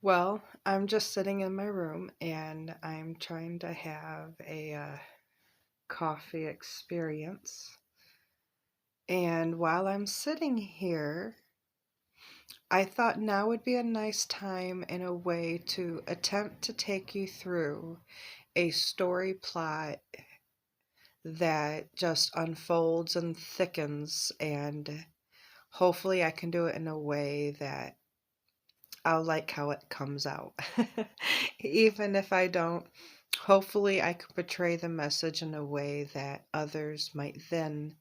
Well, I'm just sitting in my room and I'm trying to have a coffee experience. And while I'm sitting here, I thought now would be a nice time in a way to attempt to take you through a story plot that just unfolds and thickens, and hopefully I can do it in a way that I'll like how it comes out. Even if I don't, hopefully I can portray the message in a way that others might then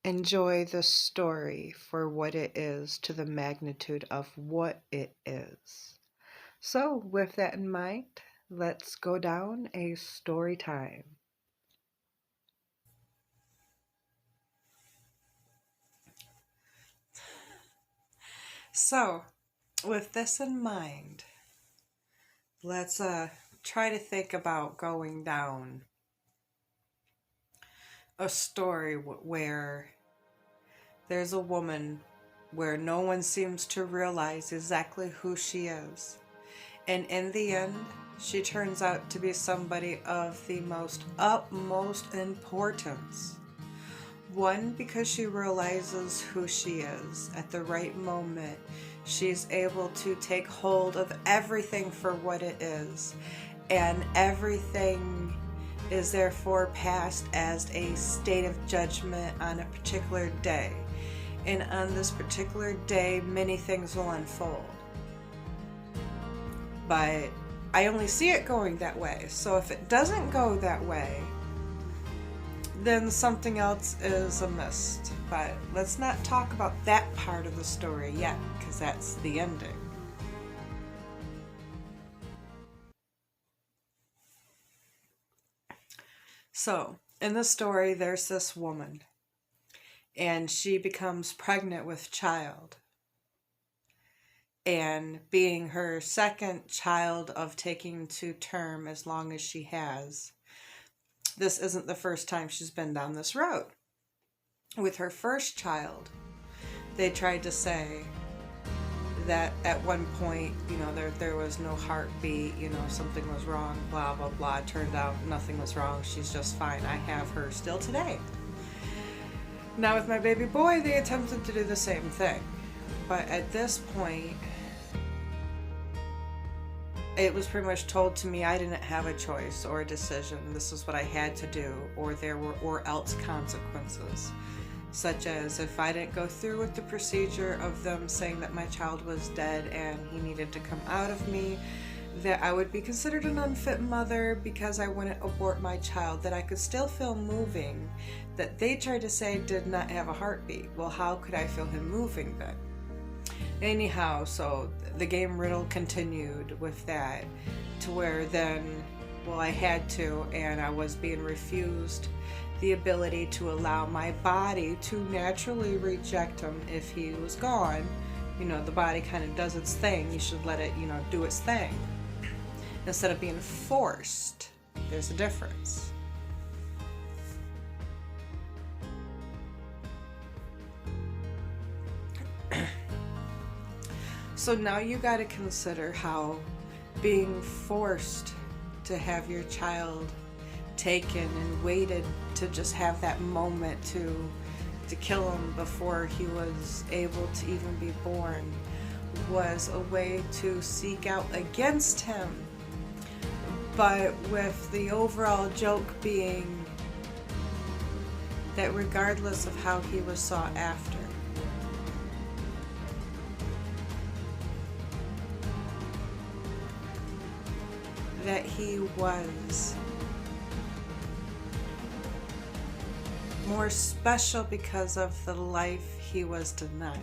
enjoy the story for what it is to the magnitude of what it is. So, with that in mind, let's go down a story time. So, with this in mind, let's try to think about going down a story where there's a woman where no one seems to realize exactly who she is. And in the end, she turns out to be somebody of the most utmost importance. One, because she realizes who she is at the right moment. She's able to take hold of everything for what it is, and everything is therefore passed as a state of judgment on a particular day. And on this particular day, many things will unfold. But I only see it going that way. So if it doesn't go that way, then something else is amiss. But let's not talk about that part of the story yet, because that's the ending. So, in the story, there's this woman, and she becomes pregnant with child. And being her second child of taking to term as long as she has, this isn't the first time she's been down this road. With her first child, they tried to say that at one point, there was no heartbeat, something was wrong, blah, blah, blah. It turned out nothing was wrong. She's just fine. I have her still today. Now with my baby boy, they attempted to do the same thing. But at this point, it was pretty much told to me I didn't have a choice or a decision. This is what I had to do, or there were or else consequences. Such as if I didn't go through with the procedure of them saying that my child was dead and he needed to come out of me, that I would be considered an unfit mother because I wouldn't abort my child, that I could still feel moving, that they tried to say did not have a heartbeat. Well, how could I feel him moving then? Anyhow, so the game riddle continued with that, to where then, well, I had to, and I was being refused the ability to allow my body to naturally reject him if he was gone. The body kind of does its thing. You should let it, do its thing. Instead of being forced, there's a difference. So now you got to consider how being forced to have your child taken and waited to just have that moment to kill him before he was able to even be born was a way to seek out against him. But with the overall joke being that regardless of how he was sought after, that he was more special because of the life he was denied.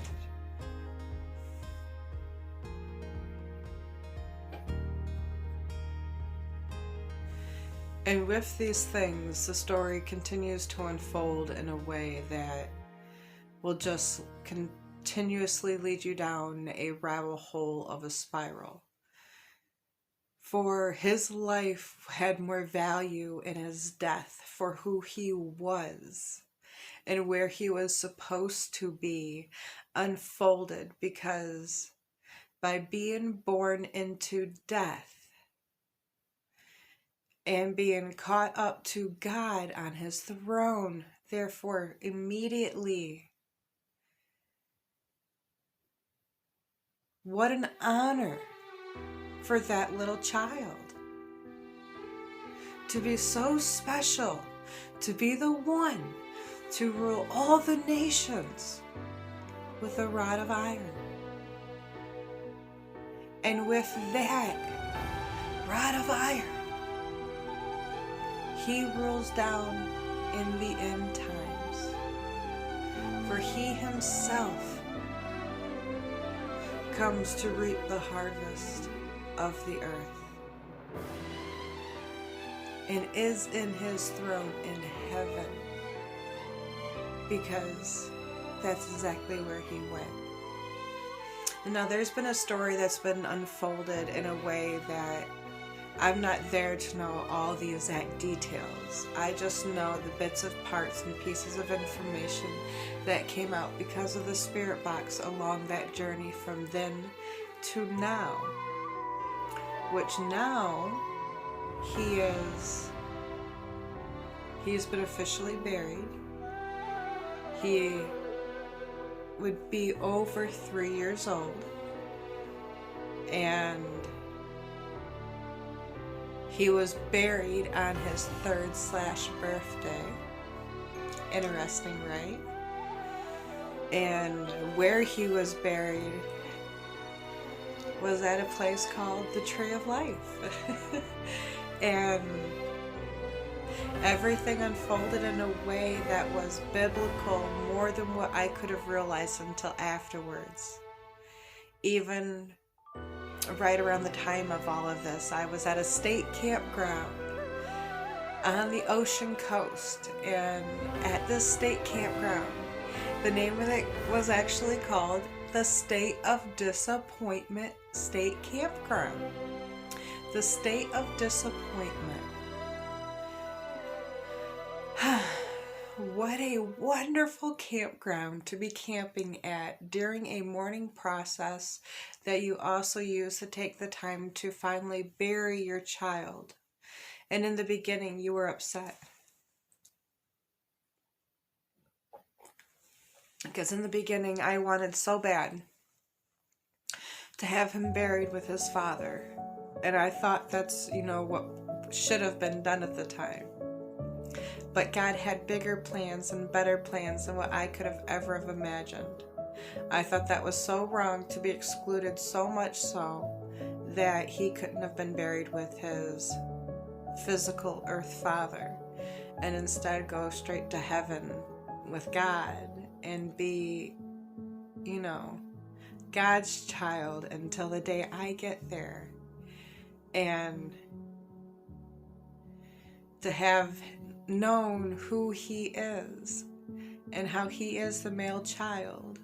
And with these things, the story continues to unfold in a way that will just continuously lead you down a rabbit hole of a spiral. For his life had more value in his death for who he was and where he was supposed to be unfolded, because by being born into death and being caught up to God on his throne. Therefore, immediately, what an honor for that little child to be so special, to be the one to rule all the nations with a rod of iron. And with that rod of iron, he rules down in the end times. For he himself comes to reap the harvest of the earth, and is in his throne in heaven, because that's exactly where he went. Now, there's been a story that's been unfolded in a way that I'm not there to know all the exact details. I just know the bits of parts and pieces of information that came out because of the spirit box along that journey from then to now. Which now, he's been officially buried. He would be over 3 years old, and he was buried on his 3rd/birthday. Interesting, right? And where he was buried was at a place called the Tree of Life. And everything unfolded in a way that was biblical more than what I could have realized until afterwards. Even right around the time of all of this, I was at a state campground on the ocean coast, and at this state campground, the name of it was actually called the State of Disappointment State Campground. The State of Disappointment. What a wonderful campground to be camping at during a mourning process that you also use to take the time to finally bury your child. And in the beginning, you were upset. Because in the beginning, I wanted so bad to have him buried with his father. And I thought that's, what should have been done at the time. But God had bigger plans and better plans than what I could have ever have imagined. I thought that was so wrong to be excluded, so much so that he couldn't have been buried with his physical earth father, and instead go straight to heaven with God and be, God's child until the day I get there. And to have known who he is, and how he is the male child,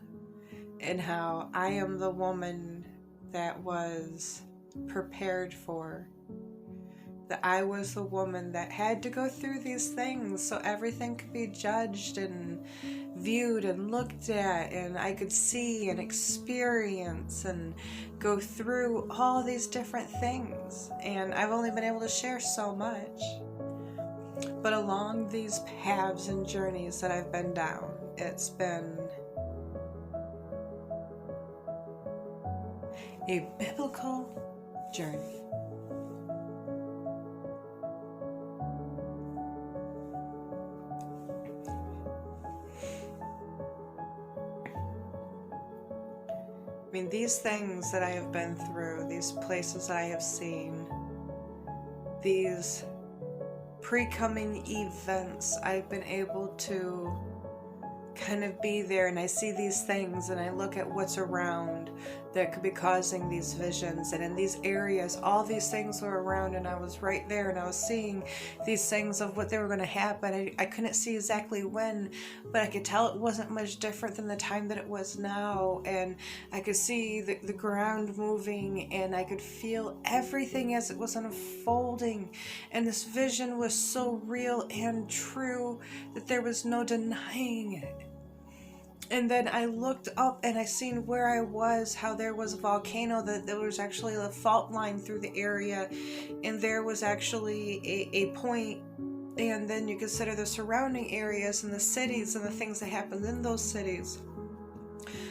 and how I am the woman that was prepared for, that I was the woman that had to go through these things so everything could be judged and viewed and looked at, and I could see and experience and go through all these different things. And I've only been able to share so much. But along these paths and journeys that I've been down, it's been a biblical journey. I mean, these things that I have been through, these places I have seen, these pre-coming events, I've been able to kind of be there, and I see these things and I look at what's around that could be causing these visions. And in these areas, all these things were around, and I was right there, and I was seeing these things of what they were going to happen. I couldn't see exactly when, but I could tell it wasn't much different than the time that it was now. And I could see the ground moving, and I could feel everything as it was unfolding. And this vision was so real and true that there was no denying it. And then I looked up and I seen where I was, how there was a volcano, that there was actually a fault line through the area, and there was actually a point. And then you consider the surrounding areas and the cities and the things that happened in those cities.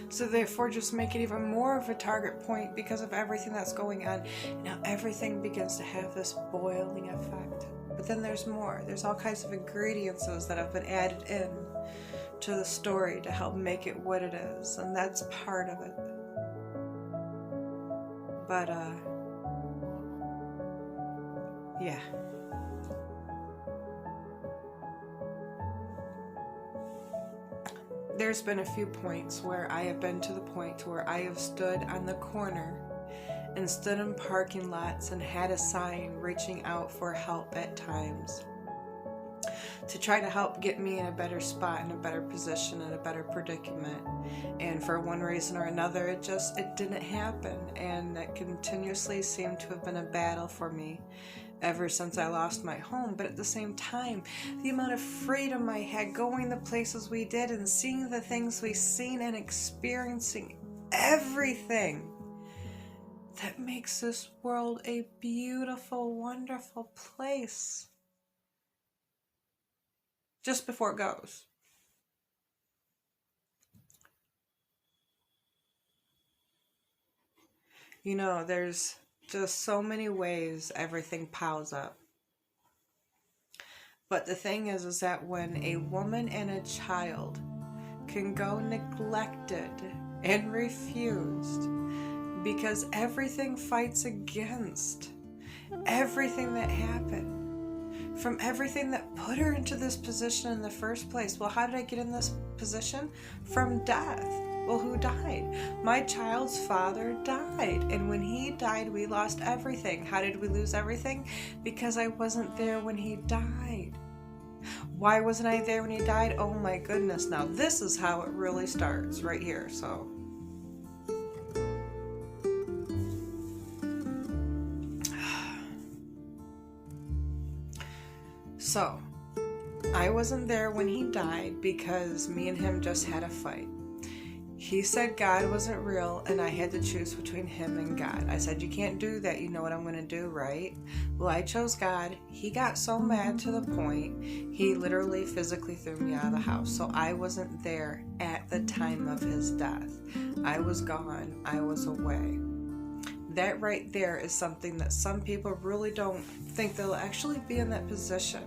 So therefore just make it even more of a target point because of everything that's going on. Now everything begins to have this boiling effect. But then there's more. There's all kinds of ingredients that have been added in to the story to help make it what it is. And that's part of it. But, yeah. There's been a few points where I have been to the point where I have stood on the corner and stood in parking lots and had a sign reaching out for help at times to try to help get me in a better spot, in a better position, in a better predicament. And for one reason or another, it didn't happen. And it continuously seemed to have been a battle for me ever since I lost my home. But at the same time, the amount of freedom I had going the places we did and seeing the things we've seen and experiencing everything that makes this world a beautiful, wonderful place. Just before it goes. You know, there's just so many ways everything piles up. But the thing is that when a woman and a child can go neglected and refused because everything fights against everything that happened, from everything that put her into this position in the first place. Well, how did I get in this position? From death. Well, who died? My child's father died. And when he died, we lost everything. How did we lose everything? Because I wasn't there when he died. Why wasn't I there when he died? Oh my goodness. Now this is how it really starts right here. So, I wasn't there when he died because me and him just had a fight. He said God wasn't real and I had to choose between him and God. I said, you can't do that. You know what I'm going to do, right? Well, I chose God. He got so mad to the point he literally physically threw me out of the house. So I wasn't there at the time of his death. I was gone. I was away. That right there is something that some people really don't think they'll actually be in that position.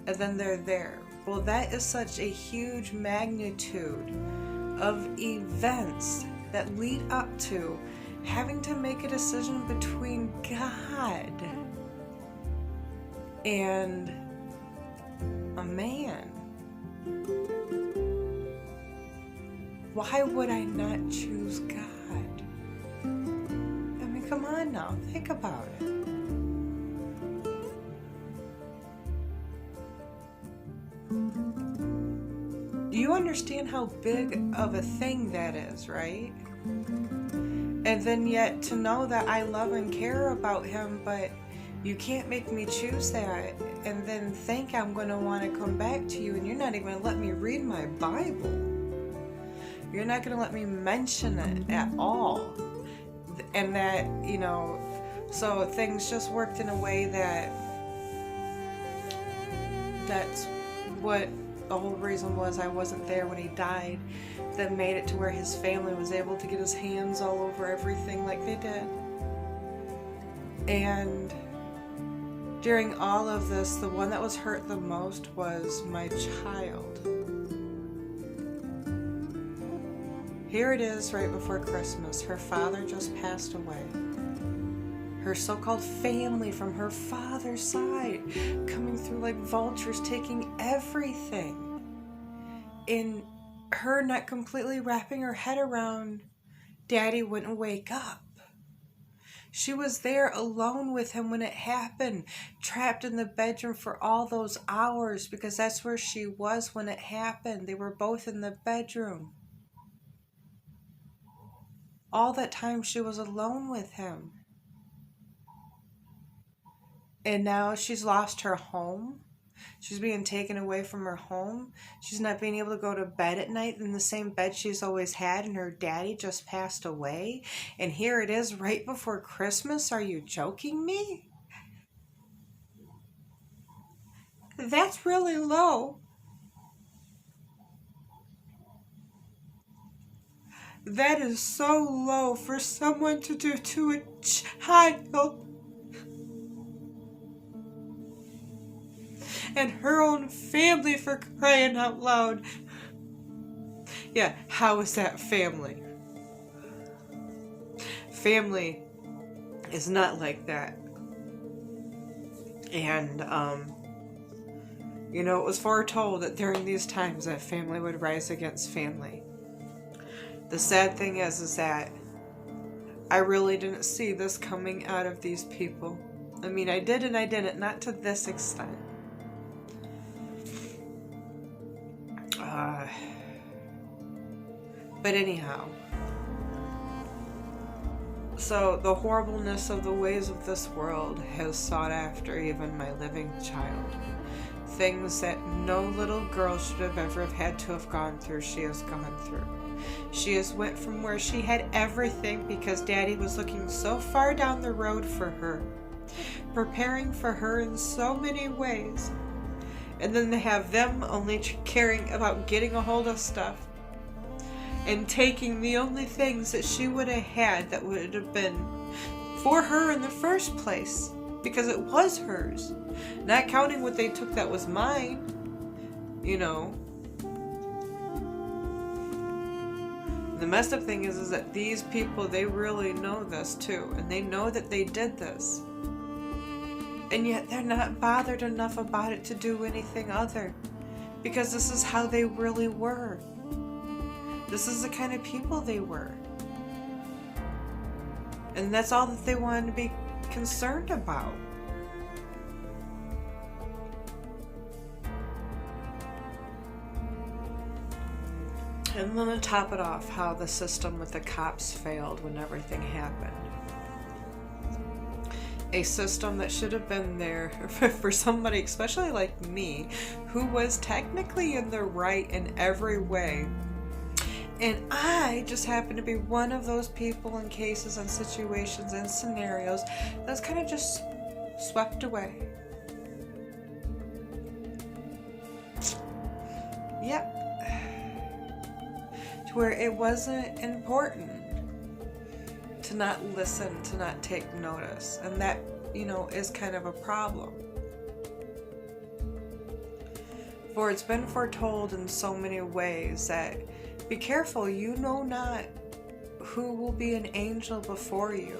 And then they're there. Well, that is such a huge magnitude of events that lead up to having to make a decision between God and a man. Why would I not choose God? I mean, come on now, think about it. You understand how big of a thing that is, right? And then yet to know that I love and care about him, but you can't make me choose that and then think I'm going to want to come back to you, and you're not even going to let me read my Bible. You're not going to let me mention it at all. And that, you know, so things just worked in a way that's what the whole reason was. I wasn't there when he died, that made it to where his family was able to get his hands all over everything like they did. And during all of this, the one that was hurt the most was my child. Here it is right before Christmas. Her father just passed away. Her so-called family from her father's side coming through like vultures, taking everything. And her not completely wrapping her head around Daddy wouldn't wake up. She was there alone with him when it happened, trapped in the bedroom for all those hours because that's where she was when it happened. They were both in the bedroom. All that time she was alone with him. And now she's lost her home. She's being taken away from her home. She's not being able to go to bed at night in the same bed she's always had, and her daddy just passed away. And here it is right before Christmas. Are you joking me? That's really low. That is so low for someone to do to a child. And her own family, for crying out loud. Yeah, how is that family? Family is not like that. And, it was foretold that during these times that family would rise against family. The sad thing is that I really didn't see this coming out of these people. I mean, I did and I didn't, not to this extent. But anyhow, so the horribleness of the ways of this world has sought after even my living child. Things that no little girl should have ever had to have gone through, she has gone through. She has went from where she had everything because Daddy was looking so far down the road for her, preparing for her in so many ways. And then they have them only caring about getting a hold of stuff and taking the only things that she would have had that would have been for her in the first place, because it was hers. Not counting what they took that was mine, The messed up thing is that these people, they really know this too, and they know that they did this. And yet they're not bothered enough about it to do anything other, because this is how they really were. This is the kind of people they were. And that's all that they wanted to be concerned about. And then to top it off, how the system with the cops failed when everything happened. A system that should have been there for somebody, especially like me, who was technically in the right in every way. And I just happened to be one of those people in cases and situations and scenarios that's kind of just swept away. Yep. To where it wasn't important to not listen, to not take notice. And that, is kind of a problem. For it's been foretold in so many ways that be careful, you know not who will be an angel before you.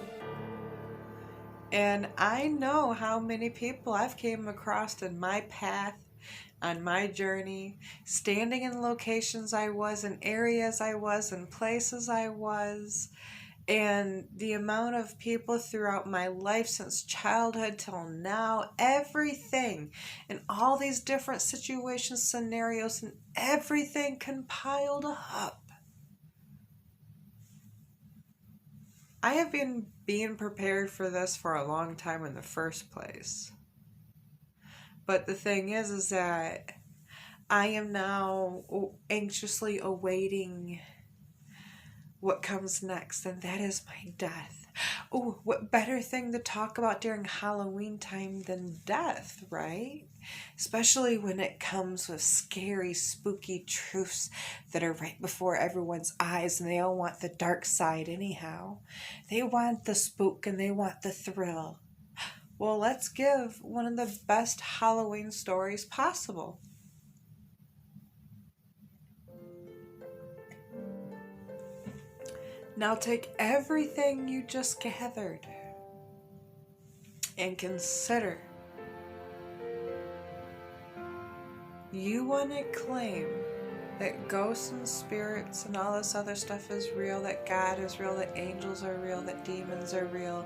And I know how many people I've came across in my path, on my journey, standing in locations I was, in areas I was, in places I was, and the amount of people throughout my life since childhood till now, everything, and all these different situations, scenarios, and everything compiled up. I have been being prepared for this for a long time in the first place. But the thing is that I am now anxiously awaiting what comes next, and that is my death. Oh, what better thing to talk about during Halloween time than death, right? Especially when it comes with scary, spooky truths that are right before everyone's eyes, and they all want the dark side anyhow. They want the spook and they want the thrill. Well, let's give one of the best Halloween stories possible. Now take everything you just gathered and consider. You want to claim that ghosts and spirits and all this other stuff is real, that God is real, that angels are real, that demons are real.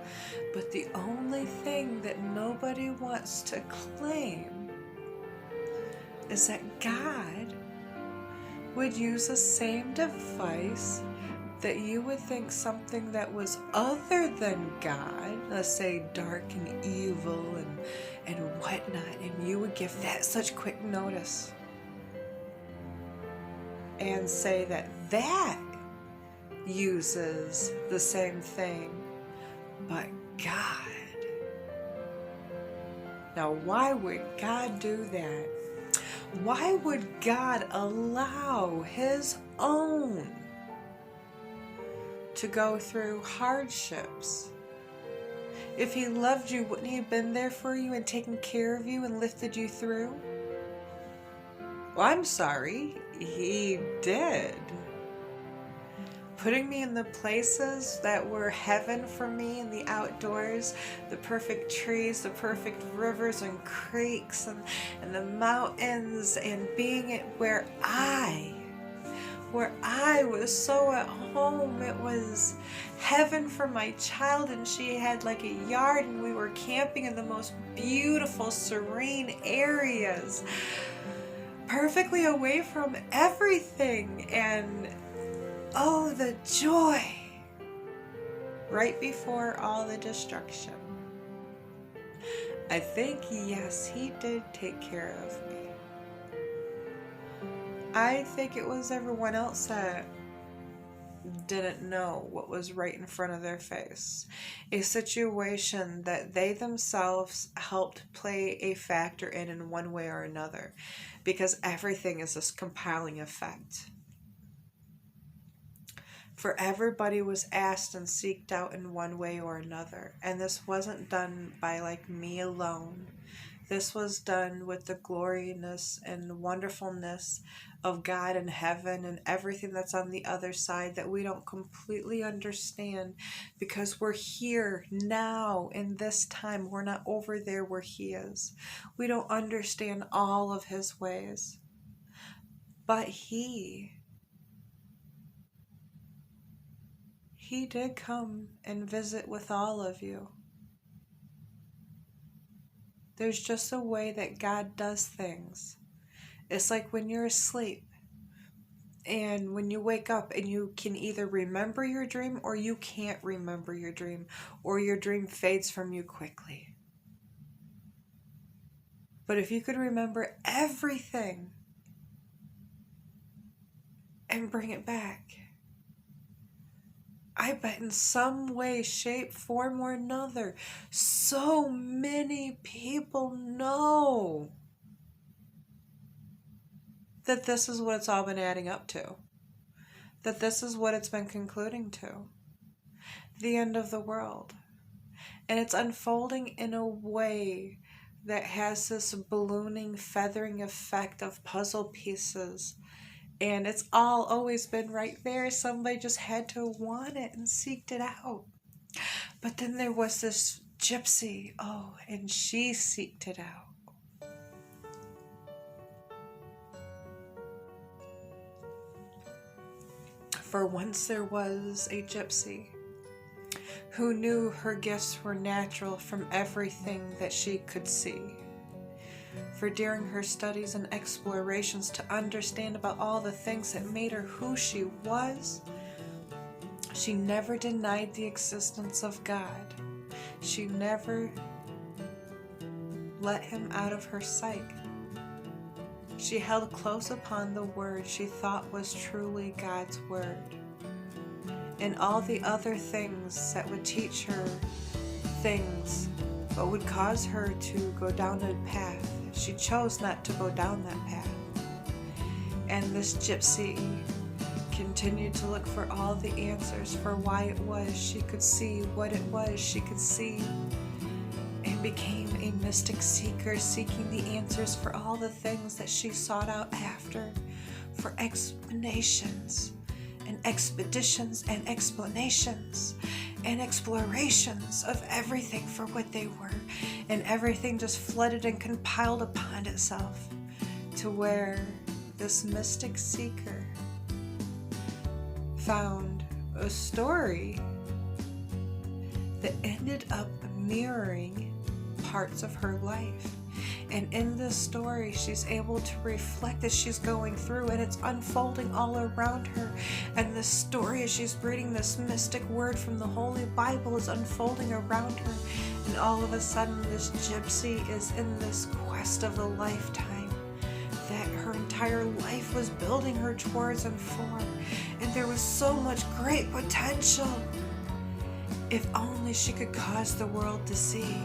But the only thing that nobody wants to claim is that God would use the same device that you would think something that was other than God, let's say dark and evil and whatnot, and you would give that such quick notice and say that that uses the same thing, but God. Now, why would God do that? Why would God allow His own to go through hardships? If He loved you, wouldn't He have been there for you and taken care of you and lifted you through? Well, I'm sorry, He did. Putting me in the places that were heaven for me in the outdoors, the perfect trees, the perfect rivers and creeks and the mountains, and being it where I was so at home. It was heaven for my child, and she had like a yard, and we were camping in the most beautiful, serene areas, perfectly away from everything, and oh, the joy right before all the destruction. I think, yes, He did take care of me. I think it was everyone else that didn't know what was right in front of their face. A situation that they themselves helped play a factor in one way or another, because everything is this compiling effect. For everybody was asked and seeked out in one way or another. And this wasn't done by like me alone. This was done with the gloriness and wonderfulness of God in heaven and everything that's on the other side that we don't completely understand, because we're here now in this time. We're not over there where He is. We don't understand all of His ways. But He did come and visit with all of you. There's just a way that God does things. It's like when you're asleep and when you wake up and you can either remember your dream or you can't remember your dream, or your dream fades from you quickly. But if you could remember everything and bring it back, I bet in some way, shape, form, or another, so many people know that this is what it's all been adding up to. That this is what it's been concluding to. The end of the world. And it's unfolding in a way that has this ballooning, feathering effect of puzzle pieces. And it's all always been right there. Somebody just had to want it and seeked it out. But then there was this gypsy, and she seeked it out. For once there was a gypsy who knew her gifts were natural from everything that she could see. For during her studies and explorations to understand about all the things that made her who she was, she never denied the existence of God. She never let Him out of her sight. She held close upon the word she thought was truly God's word. And all the other things that would teach her things, but would cause her to go down a path, she chose not to go down that path. And this gypsy continued to look for all the answers for why it was she could see what it was she could see, and became a mystic seeker, seeking the answers for all the things that she sought out after, for explanations and expeditions and explanations and explorations of everything for what they were, and everything just flooded and compiled upon itself to where this mystic seeker found a story that ended up mirroring parts of her life. And in this story, she's able to reflect as she's going through, and it's unfolding all around her. And the story, as she's reading this mystic word from the Holy Bible, is unfolding around her. And all of a sudden, this gypsy is in this quest of a lifetime that her entire life was building her towards and for. And there was so much great potential if only she could cause the world to see.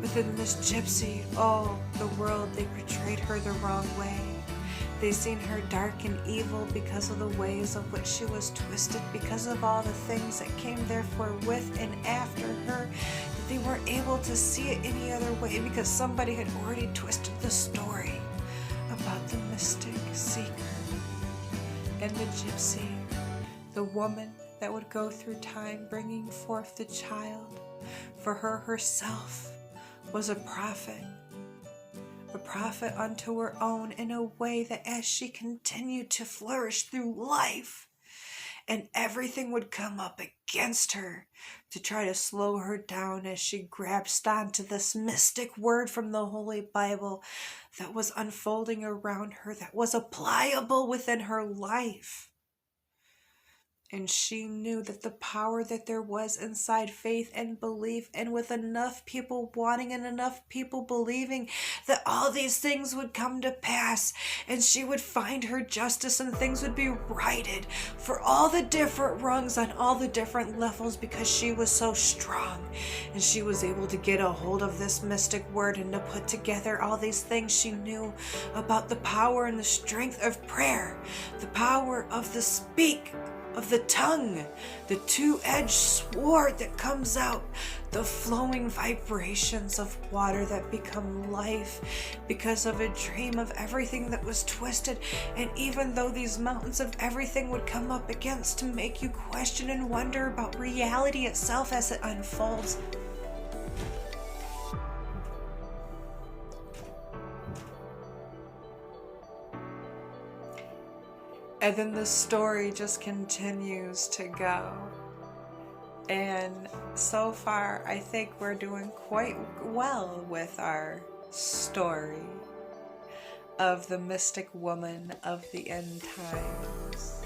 But then this gypsy, oh, the world, they portrayed her the wrong way. They seen her dark and evil because of the ways of which she was twisted, because of all the things that came therefore with and after her, that they weren't able to see it any other way because somebody had already twisted the story about the mystic seeker. And the gypsy, the woman that would go through time bringing forth the child, for her herself was a prophet unto her own, in a way that as she continued to flourish through life, and everything would come up against her to try to slow her down as she grasped onto this mystic word from the Holy Bible that was unfolding around her, that was applicable within her life. And she knew that the power that there was inside faith and belief, and with enough people wanting and enough people believing, that all these things would come to pass, and she would find her justice, and things would be righted for all the different rungs on all the different levels, because she was so strong, and she was able to get a hold of this mystic word and to put together all these things she knew about the power and the strength of prayer, the power of the speak, of the tongue, the two-edged sword that comes out, the flowing vibrations of water that become life because of a dream of everything that was twisted. And even though these mountains of everything would come up against to make you question and wonder about reality itself as it unfolds, and then the story just continues to go. And so far, I think we're doing quite well with our story of the mystic woman of the end times.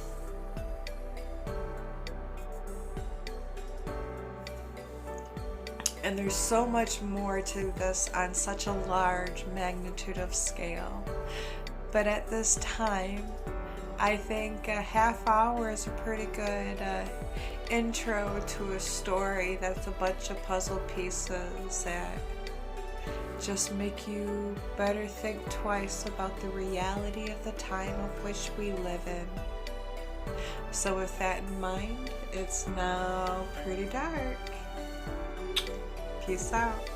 And there's so much more to this on such a large magnitude of scale. But at this time, I think a half hour is a pretty good intro to a story that's a bunch of puzzle pieces that just make you better think twice about the reality of the time of which we live in. So with that in mind, it's now pretty dark. Peace out.